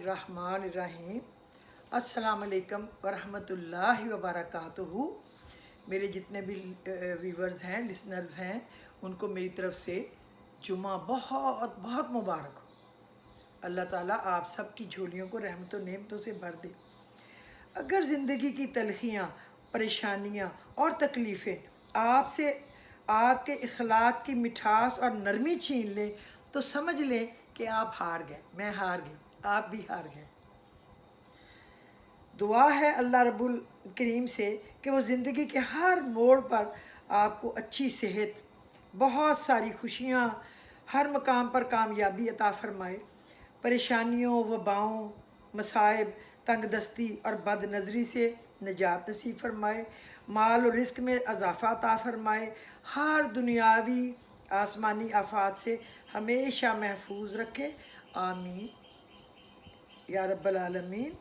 रहमानिर्रहीम। अस्सलाम वालेकुम वरहमतुल्लाहि वबरकातुहू। मेरे जितने भी व्यूवर्स हैं, लिसनर्स हैं, उनको मेरी तरफ से जुमा बहुत बहुत मुबारक हो। अल्लाह ताला आप सब की झोलियों को रहमतों नेमतों से भर दे। अगर ज़िंदगी की तलखियाँ, परेशानियाँ और तकलीफ़ें आपसे आपके इखलाक की मिठास और नरमी छीन लें तो समझ लें कि आप हार गए, मैं हार गई, आप भी हार गए। दुआ है अल्लाह रब्बुल करीम से कि वो ज़िंदगी के हर मोड़ पर आपको अच्छी सेहत, बहुत सारी खुशियाँ, हर मकाम पर कामयाबी अता फ़रमाए। परेशानियों, वबाओं, मसाइब, तंगदस्ती और बदनज़री से निजात नसीब फ़रमाए। माल और रिज़्क़ में इज़ाफ़ा अता फ़रमाए। हर दुनियावी आसमानी आफ़ात से हमेशा महफूज रखे। आमीन या रब्बल आलमीन।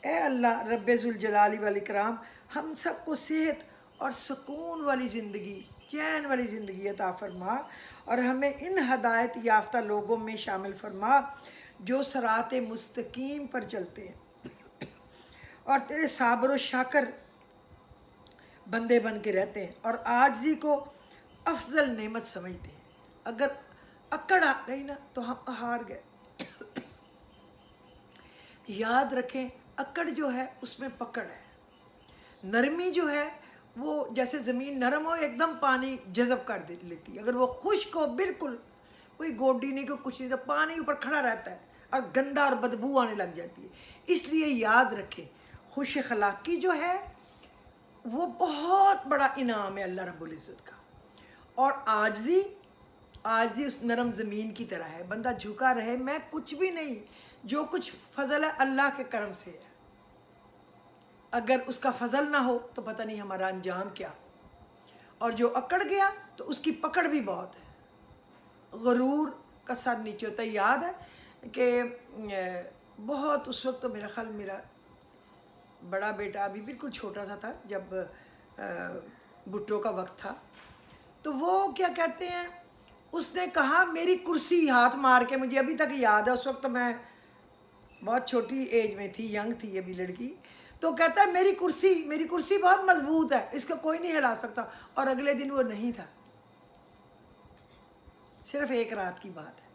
ए अल्लाह रब्बे ज़ुल जलाली वल इकराम, हम सबको सेहत और सुकून वाली ज़िंदगी, चैन वाली ज़िंदगी अता फ़रमा और हमें इन हदायत याफ्ता लोगों में शामिल फ़रमा जो सराते मुस्तकीम पर चलते हैं और तेरे साबर व शाकर बंदे बन के रहते हैं और आजिज़ी को अफजल नेमत समझते हैं। अगर अकड़ आ गई ना तो हम हार गए। याद रखें, अकड़ जो है उसमें पकड़ है। नरमी जो है वो जैसे ज़मीन नरम हो एकदम पानी जज़ब कर दे लेती है। अगर वो खुश्क हो बिल्कुल, कोई गोडी नहीं, कोई कुछ नहीं, तो पानी ऊपर खड़ा रहता है और गंदा और बदबू आने लग जाती है। इसलिए याद रखें, खुश अखलाक़ी जो है वो बहुत बड़ा इनाम है अल्लाह रब्बुल इज़्ज़त का। और आजिज़ी आजिज़ी उस नरम ज़मीन की तरह है। बंदा झुका रहे, मैं कुछ भी नहीं, जो कुछ फ़ज़ल है अल्लाह के करम से है। अगर उसका फ़ज़ल ना हो तो पता नहीं हमारा अंजाम क्या। और जो अकड़ गया तो उसकी पकड़ भी बहुत है। गरूर का सर नीचे होता है। याद है कि बहुत उस वक्त तो मेरा ख्याल मेरा बड़ा बेटा अभी बिल्कुल छोटा सा था जब भुट्टो का वक्त था। तो वो क्या कहते हैं, उसने कहा मेरी कुर्सी, हाथ मार के, मुझे अभी तक याद है, उस वक्त मैं बहुत छोटी एज में थी, यंग थी अभी लड़की। तो कहता है मेरी कुर्सी बहुत मजबूत है, इसको कोई नहीं हिला सकता। और अगले दिन वो नहीं था। सिर्फ एक रात की बात है।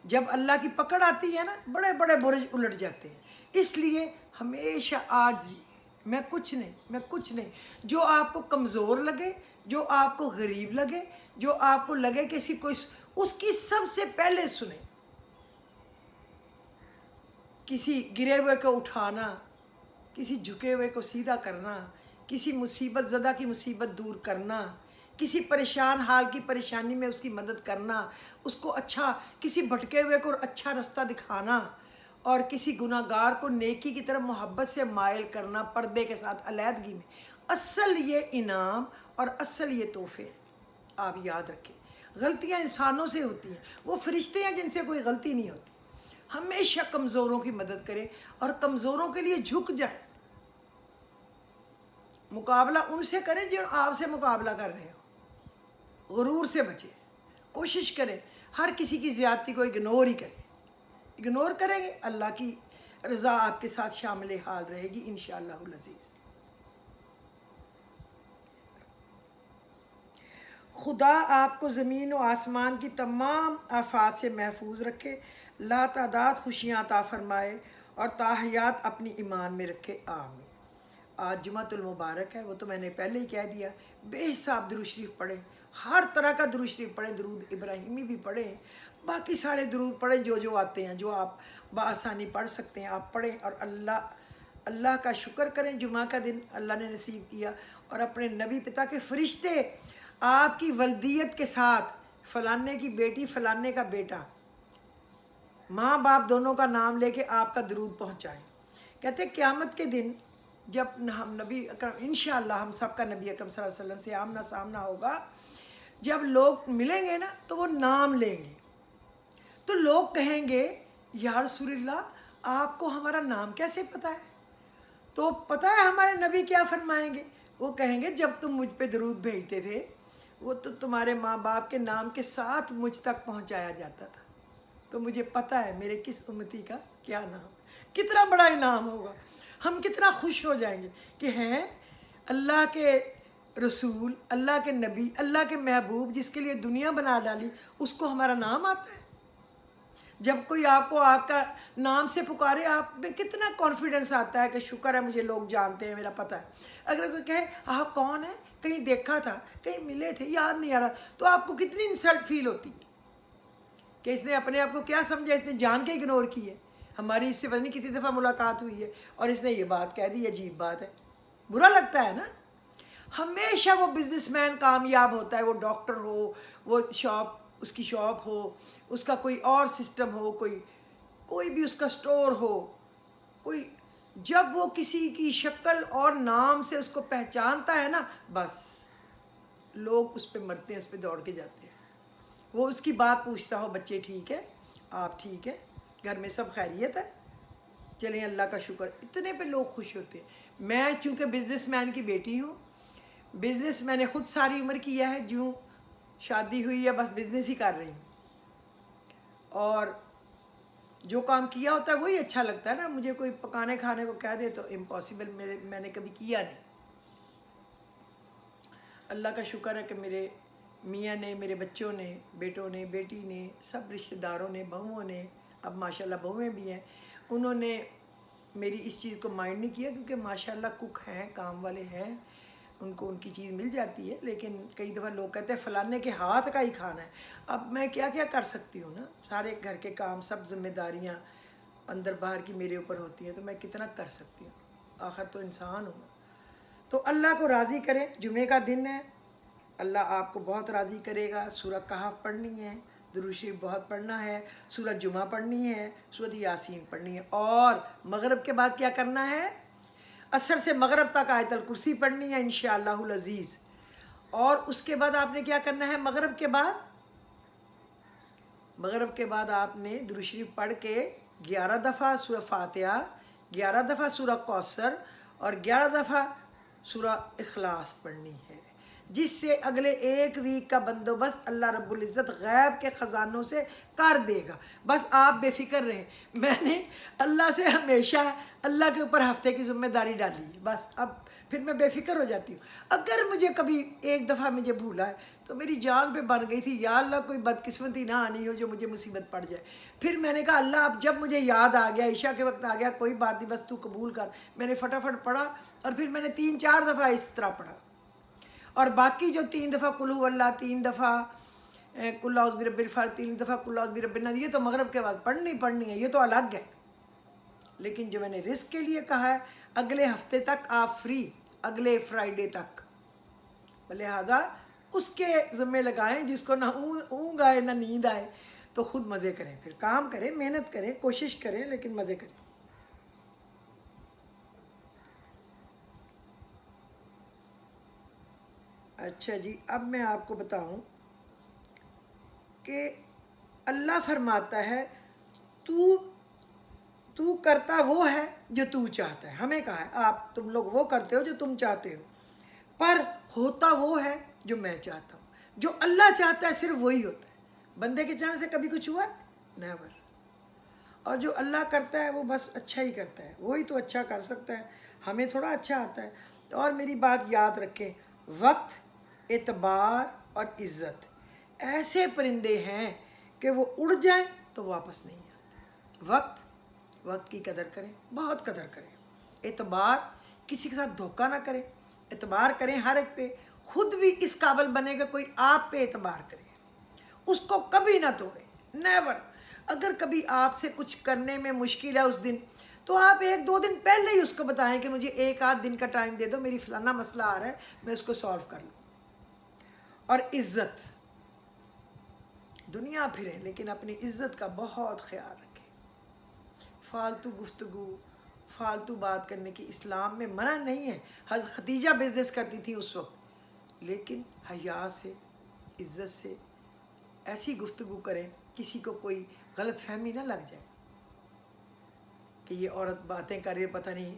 जब अल्लाह की पकड़ आती है ना, बड़े बड़े बुर्ज उलट जाते हैं। इसलिए हमेशा आजिज़ी, मैं कुछ नहीं। जो आपको कमज़ोर लगे, जो आपको गरीब लगे, जो आपको लगे कि कोई, उसकी सबसे पहले सुने। किसी गिरे हुए को उठाना, किसी झुके हुए को सीधा करना, किसी मुसीबत ज़दा की मुसीबत दूर करना, किसी परेशान हाल की परेशानी में उसकी मदद करना, उसको अच्छा, किसी भटके हुए को अच्छा रास्ता दिखाना और किसी गुनाहगार को नेकी की तरफ मोहब्बत से मायल करना, पर्दे के साथ अलहदगी में। असल ये इनाम और असल ये तोहफे आप याद रखें। गलतियाँ इंसानों से होती हैं, वो फरिश्ते हैं जिनसे कोई गलती नहीं होती। हमेशा कमज़ोरों की मदद करें और कमज़ोरों के लिए झुक जाए। मुकाबला उनसे करें जो आपसे मुकाबला कर रहे हो। गुरूर से बचें। कोशिश करें हर किसी की ज़्यादती को इग्नोर ही करें। इग्नोर करेंगे, अल्लाह की रज़ा आपके साथ शामिल हाल रहेगी इंशाअल्लाहुल अज़ीज़। खुदा आपको ज़मीन व आसमान की तमाम आफात से महफूज रखे, लातादाद खुशियाँ अता फ़रमाए और ताहयात अपनी ईमान में रखे। आमीन। आज जुमातुल मुबारक है, वो तो मैंने पहले ही कह दिया। बेहिसाब दुरूद शरीफ पढ़ें, हर तरह का दुरूद शरीफ पढ़ें, दुरूद इब्राहिमी भी पढ़ें, बाकी सारे दुरूद पढ़ें जो आते हैं, जो आप बआसानी पढ़ सकते हैं आप पढ़ें। और अल्लाह का शुक्र करें, जुमा का दिन अल्लाह ने नसीब किया और अपने नबी पिता के फ़रिश्ते आपकी वल्दियत के साथ, फ़लाने की बेटी फ़लाने का बेटा, माँ बाप दोनों का नाम लेके आपका दरूद पहुँचाएँ। कहते क़यामत के दिन जब हम नबी अकरम, इंशाअल्लाह हम सबका नबी अकरम सल्लल्लाहु अलैहि वसल्लम से आमना सामना होगा, जब लोग मिलेंगे ना तो वो नाम लेंगे। तो लोग कहेंगे या रसूलल्लाह आपको हमारा नाम कैसे पता है? तो पता है हमारे नबी क्या फरमाएंगे? वो कहेंगे जब तुम मुझ पे दरूद भेजते थे वो तो तुम्हारे माँ बाप के नाम के साथ मुझ तक पहुँचाया जाता था। तो मुझे पता है मेरे किस उम्मती का क्या नाम। کتنا بڑا انعام ہوگا، ہم کتنا خوش ہو جائیں گے کہ ہیں اللہ کے رسول، اللہ کے نبی، اللہ کے محبوب جس کے لیے دنیا بنا ڈالی، اس کو ہمارا نام آتا ہے۔ جب کوئی آپ کو آپ کا نام سے پکارے، آپ میں کتنا کانفیڈنس آتا ہے کہ شکر ہے مجھے لوگ جانتے ہیں، میرا پتہ ہے۔ اگر کوئی کہے آپ کون ہیں، کہیں دیکھا تھا، کہیں ملے تھے، یاد نہیں آ رہا، تو آپ کو کتنی انسلٹ فیل ہوتی ہے کہ اس نے اپنے آپ کو کیا سمجھا، اس نے جان کے اگنور کی ہے۔ ہماری اس سے پتہ نہیں کتنی دفعہ ملاقات ہوئی ہے اور اس نے یہ بات کہہ دی، عجیب بات ہے، برا لگتا ہے نا۔ ہمیشہ وہ بزنس مین کامیاب ہوتا ہے، وہ ڈاکٹر ہو، وہ شاپ، اس کی شاپ ہو، اس کا کوئی اور سسٹم ہو، کوئی بھی اس کا سٹور ہو، کوئی جب وہ کسی کی شکل اور نام سے اس کو پہچانتا ہے نا، بس لوگ اس پہ مرتے ہیں، اس پہ دوڑ کے جاتے ہیں۔ وہ اس کی بات پوچھتا ہو، بچے ٹھیک ہے، آپ ٹھیک ہے، گھر میں سب خیریت ہے، چلیں اللہ کا شکر، اتنے پہ لوگ خوش ہوتے ہیں۔ میں چونکہ بزنس مین کی بیٹی ہوں، بزنس میں نے خود ساری عمر کیا ہے، جو شادی ہوئی ہے بس بزنس ہی کر رہی ہوں، اور جو کام کیا ہوتا ہے وہی اچھا لگتا ہے نا۔ مجھے کوئی پکانے کھانے کو کہہ دے تو امپاسبل، میں نے کبھی کیا نہیں۔ اللہ کا شکر ہے کہ میرے میاں نے، میرے بچوں نے، بیٹوں نے، بیٹی نے، سب رشتہ داروں نے، بہوؤں نے، اب ماشاءاللہ بہویں بھی ہیں، انہوں نے میری اس چیز کو مائنڈ نہیں کیا، کیونکہ ماشاءاللہ کک ہیں، کام والے ہیں، ان کو ان کی چیز مل جاتی ہے۔ لیکن کئی دفعہ لوگ کہتے ہیں فلانے کے ہاتھ کا ہی کھانا ہے، اب میں کیا کیا کر سکتی ہوں نا، سارے گھر کے کام، سب ذمہ داریاں اندر باہر کی میرے اوپر ہوتی ہیں، تو میں کتنا کر سکتی ہوں، آخر تو انسان ہوں۔ تو اللہ کو راضی کریں، جمعے کا دن ہے، اللہ آپ کو بہت راضی کرے گا۔ سورہ کہف پڑھنی ہے، درود شریف بہت پڑھنا ہے، سورہ جمعہ پڑھنی ہے، سورۃ یاسین پڑھنی ہے، اور مغرب کے بعد کیا کرنا ہے، عصر سے مغرب تک آیت الکرسی پڑھنی ہے انشاءاللہ العزیز۔ اور اس کے بعد آپ نے کیا کرنا ہے، مغرب کے بعد آپ نے درود شریف پڑھ کے 11 دفعہ سورہ فاتحہ، 11 دفعہ سورہ کوثر اور 11 دفعہ سورہ اخلاص پڑھنی ہے، جس سے اگلے ایک ویک کا بندوبست اللہ رب العزت غیب کے خزانوں سے کر دے گا۔ بس آپ بے فکر رہیں، میں نے اللہ سے ہمیشہ اللہ کے اوپر ہفتے کی ذمہ داری ڈالی ہے، بس اب پھر میں بے فکر ہو جاتی ہوں۔ اگر مجھے کبھی ایک دفعہ مجھے بھولا ہے تو میری جان پہ بن گئی تھی، یا اللہ کوئی بدقسمتی نہ آنی ہو جو مجھے مصیبت پڑ جائے۔ پھر میں نے کہا اللہ اب جب مجھے یاد آ گیا، عشاء کے وقت آ گیا، کوئی بات نہیں، بس تو قبول کر۔ میں نے فٹافٹ پڑھا، اور پھر میں نے 3-4 دفعہ اس طرح پڑھا، اور باقی جو 3 دفعہ قل هو اللہ، 3 دفعہ قل اعوذ برب الفلق، 3 دفعہ قل اعوذ برب الناس، یہ تو مغرب کے بعد پڑھنی ہے، یہ تو الگ ہے۔ لیکن جو میں نے رزق کے لیے کہا ہے، اگلے ہفتے تک آپ فری، اگلے فرائیڈے تک، لہٰذا اس کے ذمہ لگائیں، جس کو نہ اونگ آئے نہ نیند آئے، تو خود مزے کریں، پھر کام کریں، محنت کریں، کوشش کریں، لیکن مزے کریں۔ اچھا جی، اب میں آپ کو بتاؤں کہ اللہ فرماتا ہے تو کرتا وہ ہے جو تو چاہتا ہے۔ ہمیں کہا ہے آپ تم لوگ وہ کرتے ہو جو تم چاہتے ہو، پر ہوتا وہ ہے جو میں چاہتا ہوں۔ جو اللہ چاہتا ہے صرف وہی ہوتا ہے، بندے کے چاہنے سے کبھی کچھ ہوا ہے؟ نیور۔ اور جو اللہ کرتا ہے وہ بس اچھا ہی کرتا ہے، وہی تو اچھا کر سکتا ہے، ہمیں تھوڑا اچھا آتا ہے۔ اور میری بات یاد رکھیں، وقت، اعتبار اور عزت ایسے پرندے ہیں کہ وہ اڑ جائیں تو واپس نہیں آتے۔ وقت کی قدر کریں، بہت قدر کریں۔ اعتبار، کسی کے ساتھ دھوکہ نہ کریں، اعتبار کریں ہر ایک پہ، خود بھی اس قابل بنے گا کوئی آپ پہ اعتبار کرے، اس کو کبھی نہ توڑیں، نیور۔ اگر کبھی آپ سے کچھ کرنے میں مشکل ہے اس دن، تو آپ 1-2 دن پہلے ہی اس کو بتائیں کہ مجھے 1-8 دن کا ٹائم دے دو، میری فلانا مسئلہ آ رہا ہے، میں اس کو سالو کر لوں۔ اور عزت، دنیا پھریں لیکن اپنی عزت کا بہت خیال رکھیں۔ فالتو گفتگو، فالتو بات کرنے کی اسلام میں منع نہیں ہے۔ حضرت خدیجہ بزنس کرتی تھی اس وقت، لیکن حیا سے، عزت سے ایسی گفتگو کریں کسی کو کوئی غلط فہمی نہ لگ جائے کہ یہ عورت باتیں کر رہی ہے، پتہ نہیں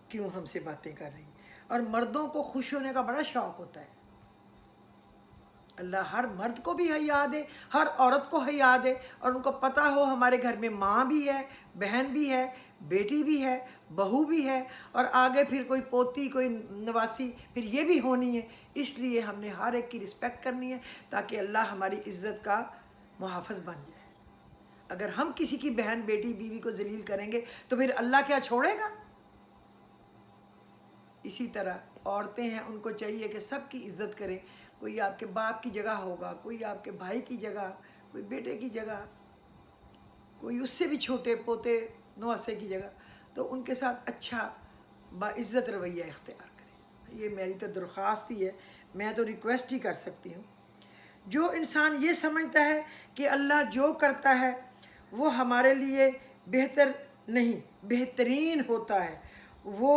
کیوں ہم سے باتیں کر رہی۔ اور مردوں کو خوش ہونے کا بڑا شوق ہوتا ہے، اللہ ہر مرد کو بھی حیا دے، ہر عورت کو حیا دے، اور ان کو پتہ ہو ہمارے گھر میں ماں بھی ہے، بہن بھی ہے، بیٹی بھی ہے، بہو بھی ہے، اور آگے پھر کوئی پوتی، کوئی نواسی پھر یہ بھی ہونی ہے۔ اس لیے ہم نے ہر ایک کی رسپیکٹ کرنی ہے تاکہ اللہ ہماری عزت کا محافظ بن جائے۔ اگر ہم کسی کی بہن، بیٹی، بیوی کو ذلیل کریں گے تو پھر اللہ کیا چھوڑے گا؟ اسی طرح عورتیں ہیں، ان کو چاہیے کہ سب کی عزت کریں۔ کوئی آپ کے باپ کی جگہ ہوگا، کوئی آپ کے بھائی کی جگہ، کوئی بیٹے کی جگہ، کوئی اس سے بھی چھوٹے پوتے نواسے کی جگہ، تو ان کے ساتھ اچھا باعزت رویہ اختیار کریں۔ یہ میری تو درخواست ہی ہے، میں تو ریکویسٹ ہی کر سکتی ہوں۔ جو انسان یہ سمجھتا ہے کہ اللہ جو کرتا ہے وہ ہمارے لیے بہتر نہیں، بہترین ہوتا ہے، وہ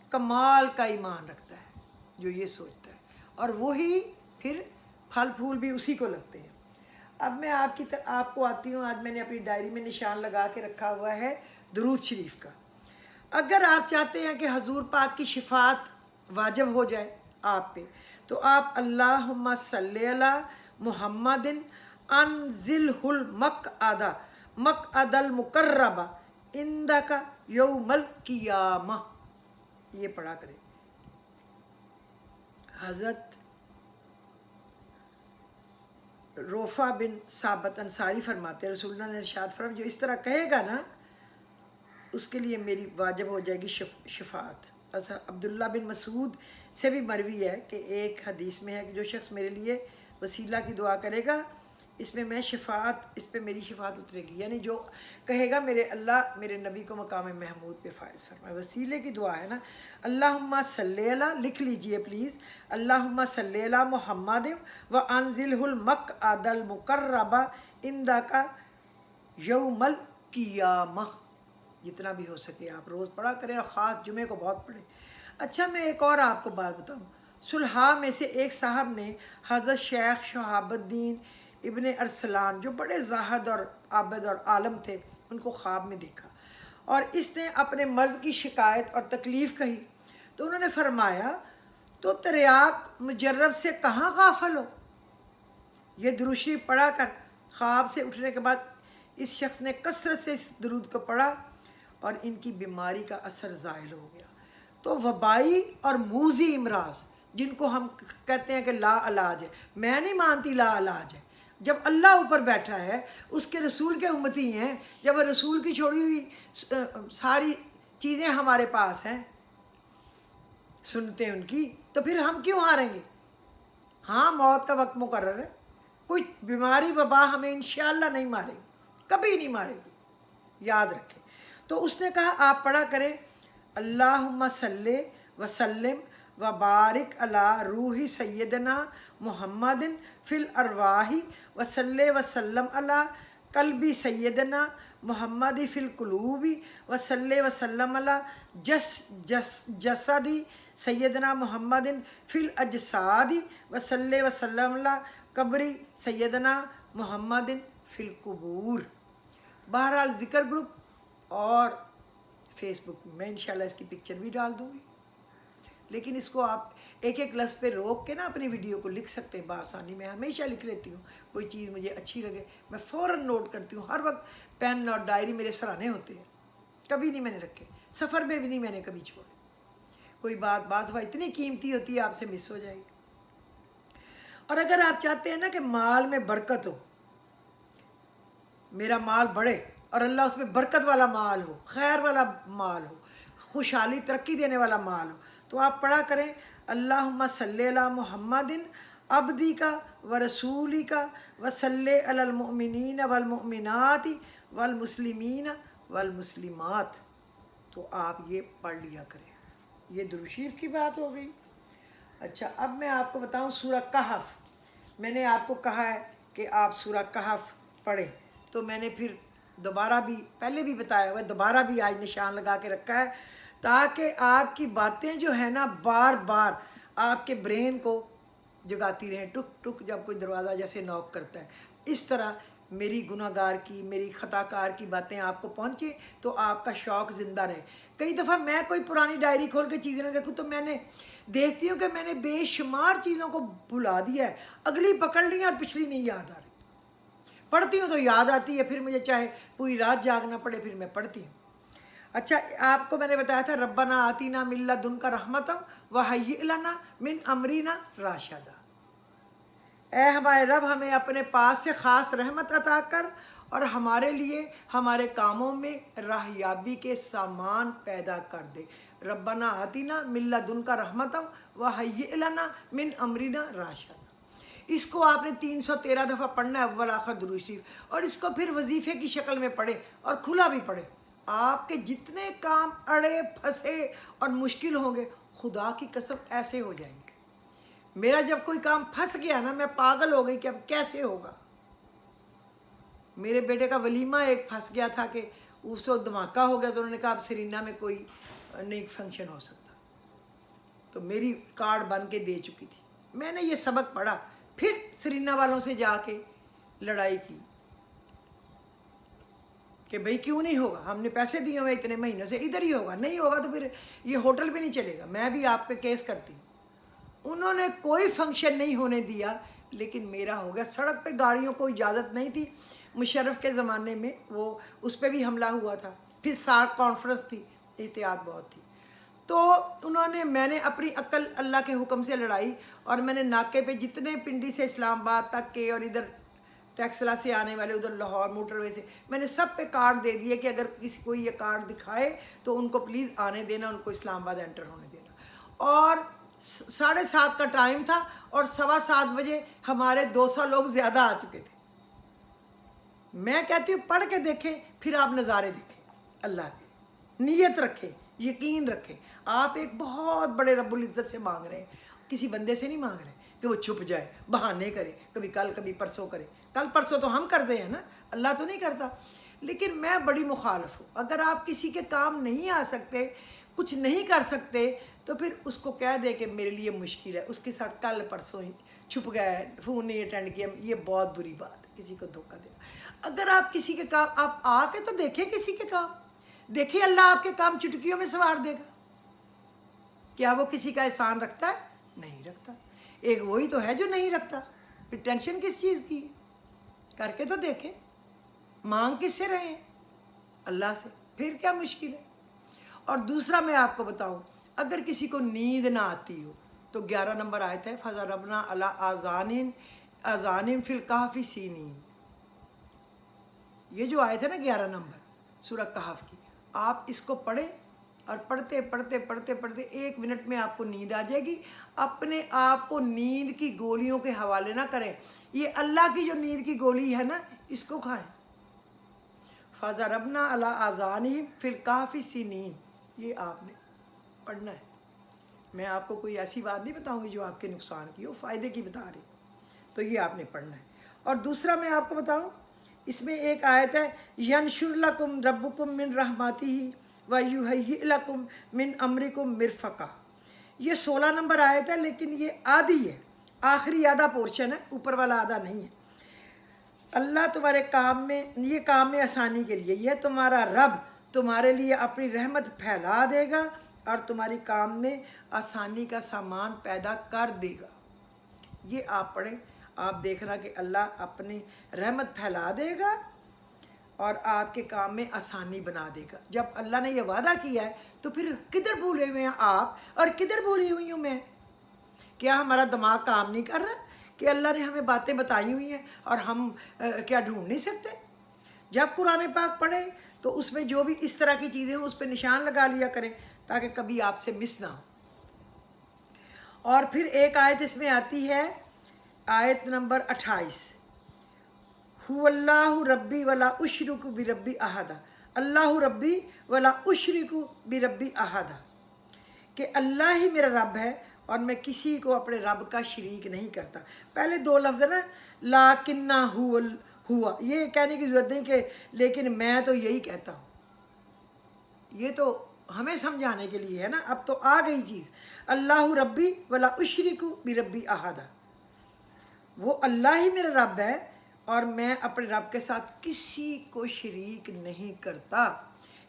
کمال کا ایمان رکھتا ہے جو یہ سوچتا ہے، اور وہی پھر پھل پھول بھی اسی کو لگتے ہیں۔ اب میں آپ کو آتی ہوں، آج میں نے اپنی ڈائری میں نشان لگا کے رکھا ہوا ہے درود شریف کا۔ اگر آپ چاہتے ہیں کہ حضور پاک کی شفاعت واجب ہو جائے آپ پہ، تو آپ اللہم صلی علی محمد انزلہ المقعد مقعد المقرب عندک یوم القیامہ، یہ پڑھا کریں۔ حضرت روفہ بن ثابت انصاری فرماتے ہیں، رسول اللہ نے ارشاد فرمایا جو اس طرح کہے گا نا اس کے لیے میری واجب ہو جائے گی شفاعت۔ اچھا، عبداللہ بن مسعود سے بھی مروی ہے کہ ایک حدیث میں ہے کہ جو شخص میرے لیے وسیلہ کی دعا کرے گا اس میں اس پہ میری شفاعت اترے گی، یعنی جو کہے گا میرے اللہ میرے نبی کو مقام محمود پہ فائز فرمائے۔ وسیلے کی دعا ہے نا، اللہم صلی علی، لکھ لیجئے پلیز، اللہم صلی علی محمد وانزلہ المقعد المقرب عندک یوم القیامہ۔ جتنا بھی ہو سکے آپ روز پڑھا کریں، اور خاص جمعے کو بہت پڑھیں۔ اچھا، میں ایک اور آپ کو بات بتاؤں۔ صلحاء میں سے ایک صاحب نے حضرت شیخ شہاب الدین ابن ارسلان جو بڑے زاہد اور عابد اور عالم تھے، ان کو خواب میں دیکھا، اور اس نے اپنے مرض کی شکایت اور تکلیف کہی، تو انہوں نے فرمایا تو تریاق مجرب سے کہاں غافل ہو۔ یہ درود شریف پڑھا کر خواب سے اٹھنے کے بعد اس شخص نے کثرت سے اس درود کو پڑھا اور ان کی بیماری کا اثر زائل ہو گیا۔ تو وبائی اور موذی امراض جن کو ہم کہتے ہیں کہ لا علاج ہے، میں نہیں مانتی لا علاج ہے۔ جب اللہ اوپر بیٹھا ہے، اس کے رسول کے امتی ہیں، جب رسول کی چھوڑی ہوئی ساری چیزیں ہمارے پاس ہیں، سنتے ان کی، تو پھر ہم کیوں ہاریں گے؟ ہاں، موت کا وقت مقرر ہے، کوئی بیماری وبا ہمیں انشاءاللہ نہیں مارے گی، کبھی نہیں مارے گی، یاد رکھیں۔ تو اس نے کہا آپ پڑھا کریں اللہم صلی وسلم وبارک علی روح سیدنا محمد فی الارواح وصلی وسلم علی قلب سیدنا محمد فی القلوب وصلی وسلم علی جسد سیدنا محمد فی الاجساد وصلی وسلم علی قبر سیدنا محمد فی القبور۔ بہرحال ذکر گروپ اور فیس بک میں انشاءاللہ اس کی پکچر بھی ڈال دوں گی، لیکن اس کو آپ ایک ایک لفظ پہ روک کے نا اپنی ویڈیو کو لکھ سکتے ہیں بآسانی۔ میں ہمیشہ لکھ لیتی ہوں، کوئی چیز مجھے اچھی لگے میں فوراً نوٹ کرتی ہوں، ہر وقت پین اور ڈائری میرے سرانے ہوتے ہیں، کبھی نہیں میں نے رکھے، سفر میں بھی نہیں میں نے کبھی چھوڑے۔ کوئی بات بعض دفعہ اتنی قیمتی ہوتی ہے آپ سے مس ہو جائے گی۔ اور اگر آپ چاہتے ہیں نا کہ مال میں برکت ہو، میرا مال بڑھے اور اللہ اس میں برکت والا مال ہو، خیر والا مال ہو، خوشحالی ترقی دینے والا مال ہو، تو آپ پڑھا کریں اللہم صلی علی محمد عبدی کا و رسولی کا وصلی علی المؤمنین والمؤمنات والمسلمین والمسلمات۔ تو آپ یہ پڑھ لیا کریں۔ یہ درود شریف کی بات ہو گئی۔ اچھا، اب میں آپ کو بتاؤں سورہ کہف۔ میں نے آپ کو کہا ہے کہ آپ سورہ کہف پڑھیں، تو میں نے پھر دوبارہ بھی پہلے بھی بتایا ہوا ہے، دوبارہ بھی آج نشان لگا کے رکھا ہے تاکہ آپ کی باتیں جو ہیں نا بار بار آپ کے برین کو جگاتی رہیں، ٹک ٹک جب کوئی دروازہ جیسے نوک کرتا ہے، اس طرح میری گناہ گار کی، میری خطا کار کی باتیں آپ کو پہنچے تو آپ کا شوق زندہ رہے۔ کئی دفعہ میں کوئی پرانی ڈائری کھول کے چیزیں نہ دیکھوں تو میں نے دیکھتی ہوں کہ میں نے بے شمار چیزوں کو بھلا دیا ہے، اگلی پکڑ لی اور پچھلی نہیں یاد آ رہی۔ پڑھتی ہوں تو یاد آتی ہے، پھر مجھے چاہے پوری رات جاگنا پڑے پھر میں پڑھتی ہوں۔ अच्छा, आपको मैंने बताया था रब्बना आतीना मिन लदुनका रहमतम व हय्यि लना मिन अमरिना राशदा। ऐ हमारे रब, हमें अपने पास से ख़ास रहमत अता कर और हमारे लिए हमारे कामों में राहयाबी के सामान पैदा कर दे। रब्बना आतीना मिन लदुनका रहमतम व हय्यि लना मिन अमरिना राशदा। इसको आपने 313 दफ़ा पढ़ना है, अव्वल आखिर दुरूद शरीफ, और इसको फिर वजीफ़े की शक्ल में पढ़े और खुला भी पढ़े। आपके जितने काम अड़े फंसे और मुश्किल होंगे, खुदा की कसम ऐसे हो जाएंगे। मेरा जब कोई काम फंस गया ना, मैं पागल हो गई कि अब कैसे होगा। मेरे बेटे का वलीमा एक फंस गया था कि उसको धमाका हो गया, तो उन्होंने कहा अब सरीना में कोई नहीं फंक्शन हो सकता, तो मेरी कार्ड बन के दे चुकी थी। मैंने ये सबक पढ़ा, फिर सरीना वालों से जाके लड़ाई की कि भाई क्यों नहीं होगा, हमने पैसे दिए हुए इतने महीनों से, इधर ही होगा, नहीं होगा तो फिर ये होटल भी नहीं चलेगा, मैं भी आप पे केस करती हूँ। उन्होंने कोई फंक्शन नहीं होने दिया, लेकिन मेरा हो गया। सड़क पे गाड़ियों को इजाज़त नहीं थी, मुशर्रफ के ज़माने में वो उस पर भी हमला हुआ था, फिर सार्क कॉन्फ्रेंस थी, एहतियात बहुत थी। तो मैंने अपनी अक्ल अल्लाह के हुक्म से लड़ाई, और मैंने नाके पे जितने पिंडी से इस्लामाबाद तक के और इधर टैक्सला से आने वाले, उधर लाहौर मोटरवे से, मैंने सब पे कार्ड दे दिए कि अगर किसी को ये कार्ड दिखाए तो उनको प्लीज़ आने देना, उनको इस्लामाबाद एंटर होने देना। और 7:30 का टाइम था और 7:15 बजे हमारे 200 लोग ज़्यादा आ चुके थे। मैं कहती हूँ पढ़ के देखें, फिर आप नज़ारे देखें अल्लाह के, नीयत रखें, यकीन रखें। आप एक बहुत बड़े रब्बुल इज़्ज़त से मांग रहे हैं, किसी बंदे से नहीं मांग रहे कि वो छुप जाए, बहाने करे, कभी कल कभी परसों करे। कल परसों तो हम करते हैं ना, अल्लाह तो नहीं करता। लेकिन मैं बड़ी मुखालफ हूँ, अगर आप किसी के काम नहीं आ सकते, कुछ नहीं कर सकते, तो फिर उसको कह दे कि मेरे लिए मुश्किल है, उसके साथ कल परसों ही छुप गया, फ़ोन नहीं अटेंड किया, ये बहुत बुरी बात है, किसी को धोखा देना। अगर आप किसी के काम, आप आके तो देखें किसी के काम, देखिए अल्लाह आपके काम चुटकियों में संवार देगा। क्या वो किसी का एहसान रखता है? नहीं रखता। एक वही तो है जो नहीं रखता, फिर टेंशन किस चीज़ की? करके तो देखें, मांग किससे रहे हैं? अल्लाह से, फिर क्या मुश्किल है। और दूसरा मैं आपको बताऊं, अगर किसी को नींद ना आती हो तो 11 नंबर आयत है, फज़ा रबना अला आज़ानिम फिल कहफ़ी सीनीन। ये जो आयत है ना 11 नंबर सूरह कहफ़ की, आप इसको पढ़ें और पढ़ते पढ़ते पढ़ते पढ़ते 1 मिनट में आपको नींद आ जाएगी। अपने आप को नींद की गोलियों के हवाले ना करें, ये अल्लाह की जो नींद की गोली है ना, इसको खाएं। फ़ज़ा रबना अला आज़ानिम फिल कहफ़ी सीनीन, ये आपने पढ़ना है। मैं आपको कोई ऐसी बात नहीं बताऊंगी जो आपके नुकसान की हो, फ़ायदे की बता रही, तो ये आपने पढ़ना है। और दूसरा मैं आपको बताऊं, इसमें एक आयत है, यनशुर लकुम रब्बुकुम मिन रहमतिही व युहय्यि लकुम मिन अमरिकुम मिरफ़क़ा। ये 16 नंबर आयत है, लेकिन ये आधी है, आखिरी आधा पोर्शन है, ऊपर वाला आधा नहीं है। अल्लाह तुम्हारे काम में, ये काम में आसानी के लिए, यह तुम्हारा रब तुम्हारे लिए अपनी रहमत फैला देगा और तुम्हारी काम में आसानी का सामान पैदा कर देगा। ये आप पढ़ें, आप देखना कि अल्लाह अपनी रहमत फैला देगा और आपके काम में आसानी बना देगा। जब अल्लाह ने यह वादा किया है, तो फिर किधर भूले हुए हैं आप और किधर भूली हुई हूँ मैं? क्या हमारा दिमाग काम नहीं कर रहा कि अल्लाह ने हमें बातें बताई हुई हैं और हम क्या ढूंढ नहीं सकते? जब कुरान पाक पढ़े तो उसमें जो भी इस तरह की चीज़ें हों, उस पर निशान लगा लिया करें ताकि कभी आपसे मिस ना हो। और फिर एक आयत इसमें आती है, आयत नंबर 28, हुवल्लाहु रब्बी वला उशरिकु बिरब्बी अहदा, अल्लाहु रब्बी वला उशरिकु बिरब्बी अहदा, कि अल्लाह ही मेरा रब है और मैं किसी को अपने रब का शरीक नहीं करता। पहले 2 लफ्ज़ है ना, लाकिन्ना हुआ, ये कहने की ज़रूरत नहीं कि लेकिन मैं तो यही कहता हूँ, ये तो हमें समझाने के लिए है ना। अब तो आ गई चीज़, अल्लाहु रब्बी वला उशरिकु बिरब्बी अहदा, वो अल्लाह ही मेरा रब है और मैं अपने रब के साथ किसी को शरीक नहीं करता।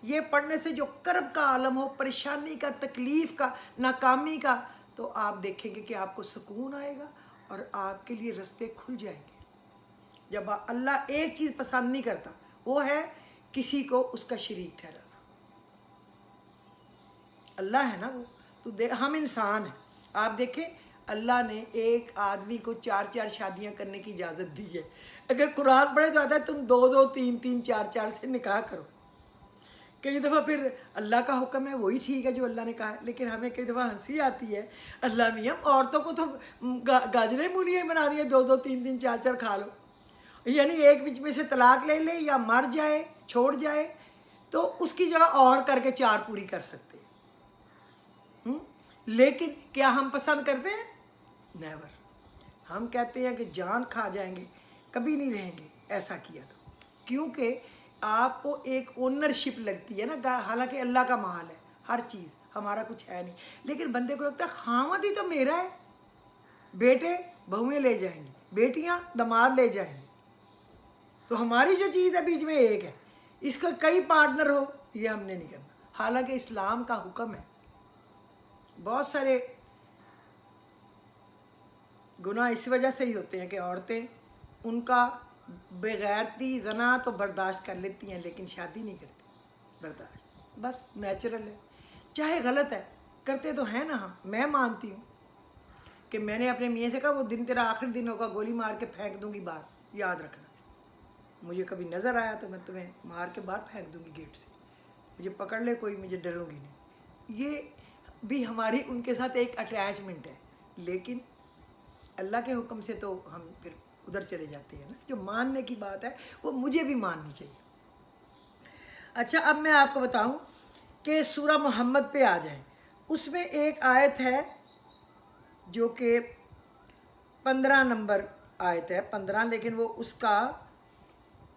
ये पढ़ने से जो कर्ब का आलम हो, परेशानी का, तकलीफ़ का, नाकामी का, तो आप देखेंगे कि आपको सुकून आएगा और आपके लिए रास्ते खुल जाएंगे। जब अल्लाह एक चीज़ पसंद नहीं करता, वो है किसी को उसका शरीक ठहराना। अल्लाह है ना वो, तो हम इंसान हैं। आप देखें अल्लाह ने एक आदमी को 4 शादियां करने की इजाज़त दी है। अगर कुरान पढ़े तो आता है तुम 2 3 4 से निकाह करो। कई दफ़ा फिर अल्लाह का हुक्म है वही ठीक है जो अल्लाह ने कहा है, लेकिन हमें कई दफ़ा हंसी आती है, अल्लाह मियाँ औरतों को तो गाजरें मूलियाँ बना दिए, 2 3 4 खा लो, यानी एक बीच में से तलाक ले ले या मर जाए छोड़ जाए तो उसकी जगह और करके 4 पूरी कर सकते। लेकिन क्या हम पसंद करते हैं? नेवर। हम कहते हैं कि जान खा जाएंगे, कभी नहीं रहेंगे ऐसा किया तो, क्योंकि आपको एक ओनरशिप लगती है ना, हालांकि अल्लाह का माल है हर चीज़, हमारा कुछ है नहीं, लेकिन बंदे को लगता है खामद ही तो मेरा है, बेटे बहुएं ले जाएंगी, बेटियां दामाद ले जाएंगे, तो हमारी जो चीज़ है बीच में एक है, इसका कई पार्टनर हो, ये हमने नहीं करना। हालांकि इस्लाम का हुक्म है। बहुत सारे गुनाह इस वजह से ही होते हैं कि औरतें उनका बेगैरती जना तो बर्दाश्त कर लेती हैं, लेकिन शादी नहीं करती बर्दाश्त, बस नेचुरल है, चाहे गलत है, करते तो हैं ना हम। मैं मानती हूँ कि मैंने अपने मियाँ से कहा वो दिन तेरा आखिरी दिन होगा, गोली मार के फेंक दूंगी बाहर, याद रखना, मुझे कभी नज़र आया तो मैं तुम्हें मार के बाहर फेंक दूंगी गेट से, मुझे पकड़ ले कोई, मुझे डरूंगी नहीं। ये भी हमारी उनके साथ एक अटैचमेंट है, लेकिन अल्लाह के हुक्म से तो हम फिर उधर चले जाते हैं ना। जो मानने की बात है वो मुझे भी माननी चाहिए। अच्छा, अब मैं आपको बताऊं कि सूरह मोहम्मद पे आ जाए, उसमें एक आयत है जो कि 15 नंबर आयत है, 15, लेकिन वो उसका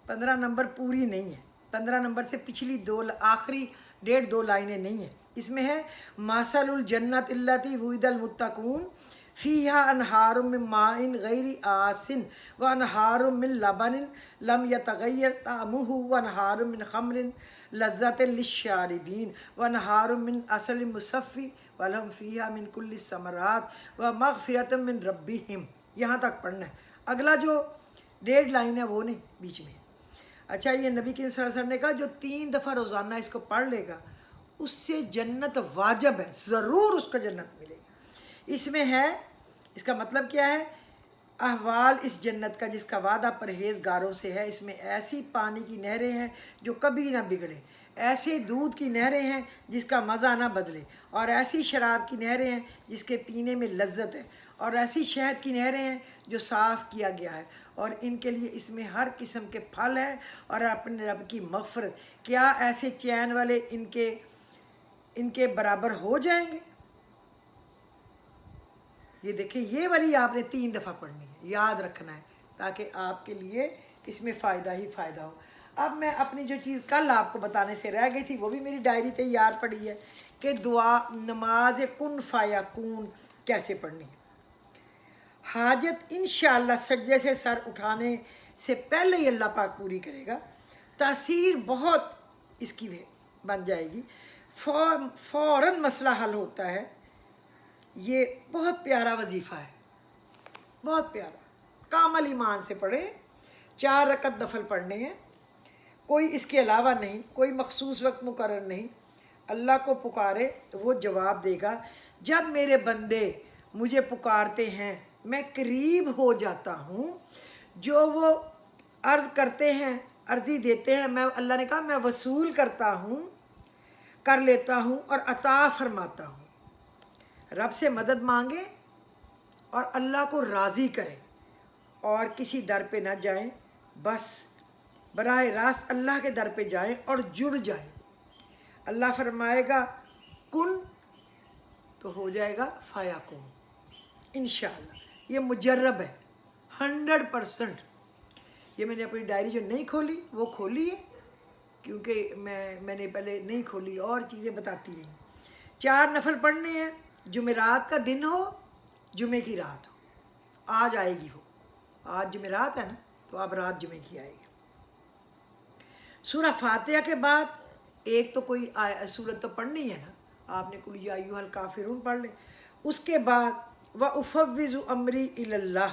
15 नंबर पूरी नहीं है, 15 नंबर से पिछली आखिरी 1.5-2 लाइनें नहीं है। इसमें है मासलुल जन्नत इल्लती वुइदल मुत्तकून फ़ीहा अनहारुम मिन माइन गैरि आसिन व अनहारुम मिन लबनिन लम यतगय्यर तामुहु व अनहारुम मिन खम्रिन लज़्ज़तिन लिश्शारिबीन व अनहारुम मिन असलिन मुसफ़्फ़ी व लहुम फ़ीहा मिन कुल्लि समरात व मग़फ़िरतुम मिन रब्बिहिम। यहाँ तक पढ़ना है, अगला जो 1.5 लाइन है वो नहीं, बीच में। अच्छा, ये नबी के सल्लल्लाहु अलैहि वसल्लम ने कहा जो 3 दफ़ा रोज़ाना इसको पढ़ लेगा उससे जन्नत वाजिब है, ज़रूर उसको जन्नत मिलेगी। इसमें है, इसका मतलब क्या है, अहवाल इस जन्नत का जिसका वादा परहेज़गारों से है। इसमें ऐसी पानी की नहरें हैं जो कभी ना बिगड़े, ऐसे दूध की नहरें हैं जिसका मज़ा ना बदले, और ऐसी शराब की नहरें हैं जिसके पीने में लज्जत है, और ऐसी शहद की नहरें हैं जो साफ़ किया गया है, और इनके लिए इसमें हर किस्म के फल हैं और अपने रब की मग़फ़िरत। क्या ऐसे चैन वाले इनके बराबर हो जाएंगे? ये देखिए, ये वाली आपने 3 दफ़ा पढ़नी है, याद रखना है, ताकि आपके लिए इसमें फ़ायदा ही फ़ायदा हो। अब मैं अपनी जो चीज़ कल आपको बताने से रह गई थी, वो भी मेरी डायरी तैयार पड़ी है कि दुआ नमाज कुन फ़यकून कैसे पढ़नी है। हाजत इंशाअल्लाह सजदे से सर उठाने से पहले ही अल्लाह पाक पूरी करेगा, तासीर बहुत इसकी बन जाएगी, फ़ौरन मसला हल होता है। ये बहुत प्यारा वजीफ़ा है, बहुत प्यारा, कामल ईमान से पढ़े, 4 रकत नफल पढ़ने हैं, कोई इसके अलावा नहीं, कोई मखसूस वक्त मुकर्रर नहीं। अल्लाह को पुकारे वो जवाब देगा। जब मेरे बंदे मुझे पुकारते हैं मैं करीब हो जाता हूँ, जो वो अर्ज़ करते हैं, अर्ज़ी देते हैं, मैं, अल्लाह ने कहा, मैं वसूल करता हूँ, कर लेता हूँ और अता फरमाता हूँ। रब से मदद मांगे और अल्लाह को राज़ी करें और किसी दर पे ना जाएं, बस बराह रास्त अल्लाह के दर पे जाएं और जुड़ जाएं। अल्लाह फरमाएगा कुन तो हो जाएगा फ़यकून इंशाअल्लाह। ये मुजर्रब है 100%। ये मैंने अपनी डायरी जो नहीं खोली वो खोली है, क्योंकि मैंने पहले नहीं खोली और चीज़ें बताती रही। 4 नफल पढ़ने हैं, जुमेरात का दिन हो, जुमे की रात हो, आज आएगी वो, आज जुमेरात है ना, तो अब रात जुमे की आएगी। सूरह फातिहा के बाद एक तो कोई सूरत तो पढ़नी है ना, आपने कुल या अय्युहल काफिरून पढ़ ले। उसके बाद व उफ़व्विज़ु अमरी इलल्लाह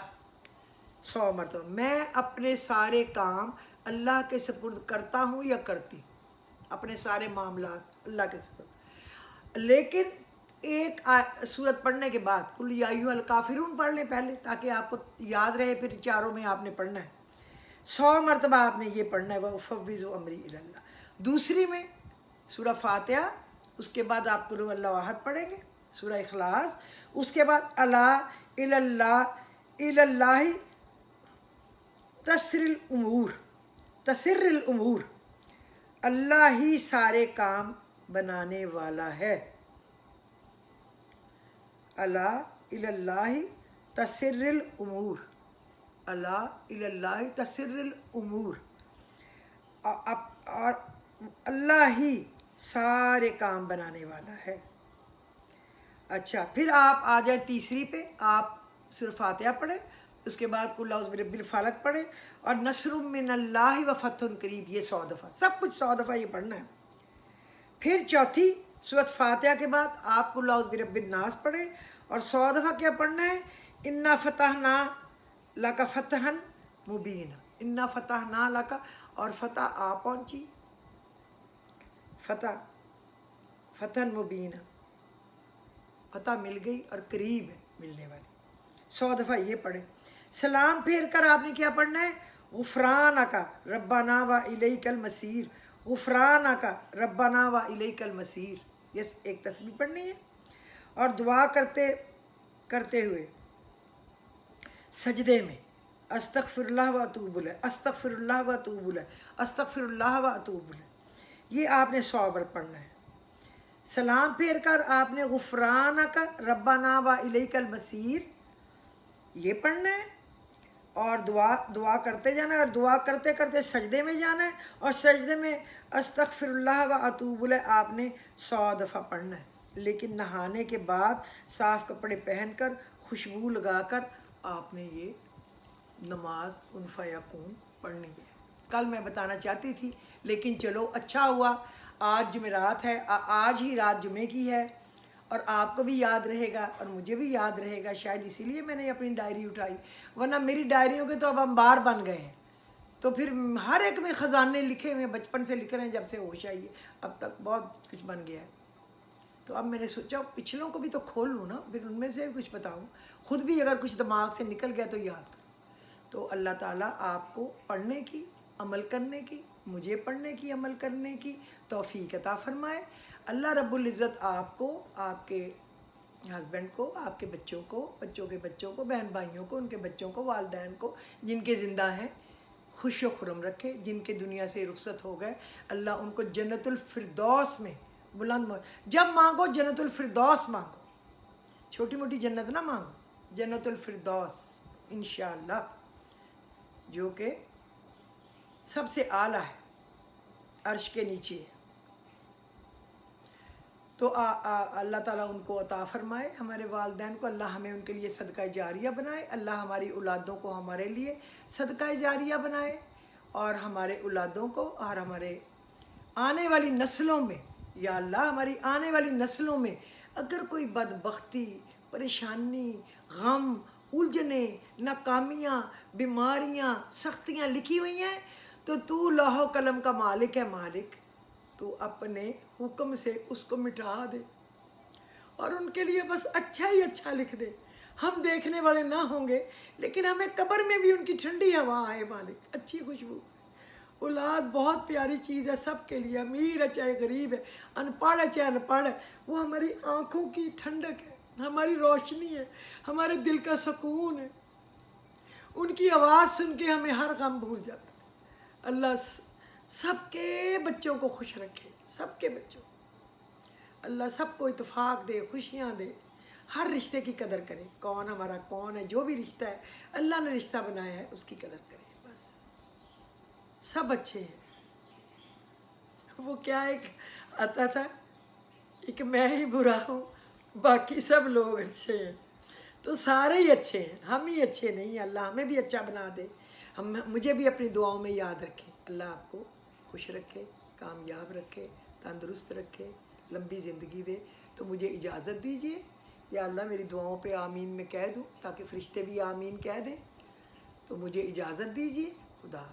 100 मरतबा, मैं अपने सारे काम अल्लाह के सुपुर्द करता हूँ या करती हूँ, अपने सारे मामला अल्लाह के सुपुर्द। لیکن ایک سورت پڑھنے کے بعد کل یا ایھا الکافرون پڑھ لیں پہلے، تاکہ آپ کو یاد رہے، پھر چاروں میں آپ نے پڑھنا ہے 100 مرتبہ آپ نے یہ پڑھنا ہے وَأُفَوِّضُ أَمْرِي إِلَى اللَّهِ۔ دوسری میں سورہ فاتحہ، اس کے بعد آپ قل هو اللہ احد پڑھیں گے، سورہ اخلاص، اس کے بعد الی اللہ تسر الامور، اللہ ہی سارے کام بنانے والا ہے، الی اللہ تسر الامور، الی اللہ تسر الامور، اور اللہ ہی سارے کام بنانے والا ہے۔ اچھا، پھر آپ آ جائیں تیسری پہ، آپ صرف فاتحہ پڑھیں، اس کے بعد قل اعوذ برب الفلق پڑھیں، اور نصر من اللہ و فتح قریب، یہ 100 دفعہ، سب کچھ 100 دفعہ یہ پڑھنا ہے۔ پھر چوتھی سورۃ فاتحہ کے بعد آپ قل اعوذ برب الناس پڑھیں، اور 100 دفعہ کیا پڑھنا ہے؟ انا فتحنا لک فتحا مبینا، انا فتحنا لک، اور فتح آ پہنچی، فتح مبینہ، فتح مل گئی اور قریب ہے ملنے والی، 100 دفعہ یہ پڑھیں۔ سلام پھیر کر آپ نے کیا پڑھنا ہے؟ غفرانک ربنا و الیک المصیر، غفرانک ربنا و الیک المصیر، یہ ایک تسبیح پڑھنی ہے۔ اور دعا کرتے ہوئے سجدے میں استغفر اللہ و اتوب الیہ، استغفر اللہ و اتوب الیہ، استغفر اللہ و اتوب الیہ، یہ آپ نے 100 بار پڑھنا ہے۔ سلام پھیر کر آپ نے غفرانک ربنا و الیک المصیر یہ پڑھنا ہے، اور دعا کرتے جانا ہے، اور دعا کرتے کرتے سجدے میں جانا ہے، اور سجدے میں استغفر اللہ و اتوب الیہ آپ نے 100 دفعہ پڑھنا ہے۔ لیکن نہانے کے بعد صاف کپڑے پہن کر خوشبو لگا کر آپ نے یہ نماز کن فیکون پڑھنی ہے۔ کل میں بتانا چاہتی تھی، لیکن چلو اچھا ہوا، آج جمعرات ہے، آج ہی رات جمعے کی ہے، اور آپ کو بھی یاد رہے گا اور مجھے بھی یاد رہے گا، شاید اسی لیے میں نے اپنی ڈائری اٹھائی، ورنہ میری ڈائریوں کے تو اب انبار بن گئے ہیں، تو پھر ہر ایک میں خزانے لکھے ہوئے، بچپن سے لکھ رہے ہیں جب سے ہوش آئی ہے، اب تک بہت کچھ بن گیا ہے۔ تو اب میں نے سوچا پچھلوں کو بھی تو کھول لوں نا، پھر ان میں سے بھی کچھ بتاؤں، خود بھی اگر کچھ دماغ سے نکل گیا تو یاد کروں۔ تو اللہ تعالیٰ آپ کو پڑھنے کی، عمل کرنے کی، مجھے پڑھنے کی، عمل کرنے کی توفیق عطا فرمائے۔ اللہ رب العزت آپ کو، آپ کے ہسبینڈ کو، آپ کے بچوں کو، بچوں کے بچوں کو، بہن بھائیوں کو، ان کے بچوں کو، والدین کو، جن کے زندہ ہیں، خوش و خرم رکھے، جن کے دنیا سے رخصت ہو گئے اللہ ان کو جنت الفردوس میں بلند جب مانگو جنت الفردوس مانگو، چھوٹی موٹی جنت نہ مانگو، جنت الفردوس انشاءاللہ، جو کہ سب سے اعلیٰ ہے، عرش کے نیچے۔ تو اللہ تعالیٰ ان کو عطا فرمائے، ہمارے والدین کو، اللہ ہمیں ان کے لیے صدقہ جاریہ بنائے، اللہ ہماری اولادوں کو ہمارے لیے صدقہ جاریہ بنائے، اور ہمارے اولادوں کو اور ہمارے آنے والی نسلوں میں، یا اللہ ہماری آنے والی نسلوں میں اگر کوئی بدبختی، پریشانی، غم، الجھنیں، ناکامیاں، بیماریاں، سختیاں لکھی ہوئی ہیں، تو لوح و قلم کا مالک ہے، مالک تو اپنے حکم سے اس کو مٹا دے، اور ان کے لیے بس اچھا ہی اچھا لکھ دے۔ ہم دیکھنے والے نہ ہوں گے، لیکن ہمیں قبر میں بھی ان کی ٹھنڈی ہوا آئے مالک، اچھی خوشبو۔ اولاد بہت پیاری چیز ہے سب کے لیے، امیر ہے چاہے غریب ہے، ان پڑھ ہے چاہے ان پڑھ ہے، وہ ہماری آنکھوں کی ٹھنڈک ہے، ہماری روشنی ہے، ہمارے دل کا سکون ہے۔ ان کی آواز سن کے ہمیں ہر غم بھول جاتا ہے۔ اللہ سب کے بچوں کو خوش رکھے، سب کے بچوں کو اللہ سب کو اتفاق دے، خوشیاں دے، ہر رشتے کی قدر کرے، کون ہمارا کون ہے، جو بھی رشتہ ہے اللہ نے رشتہ بنایا ہے اس کی قدر کرے، بس سب اچھے ہیں۔ وہ کیا ایک آتا تھا، ایک میں ہی برا ہوں باقی سب لوگ اچھے ہیں، تو سارے ہی اچھے ہیں، ہم ہی اچھے نہیں، اللہ ہمیں بھی اچھا بنا دے، مجھے بھی اپنی دعاؤں میں یاد رکھے، اللہ آپ کو خوش رکھے، کامیاب رکھے، تندرست رکھے، لمبی زندگی دے۔ تو مجھے اجازت دیجیے، یا اللہ میری دعاؤں پہ آمین میں کہہ دوں تاکہ فرشتے بھی آمین کہہ دیں، تو مجھے اجازت دیجیے، خدا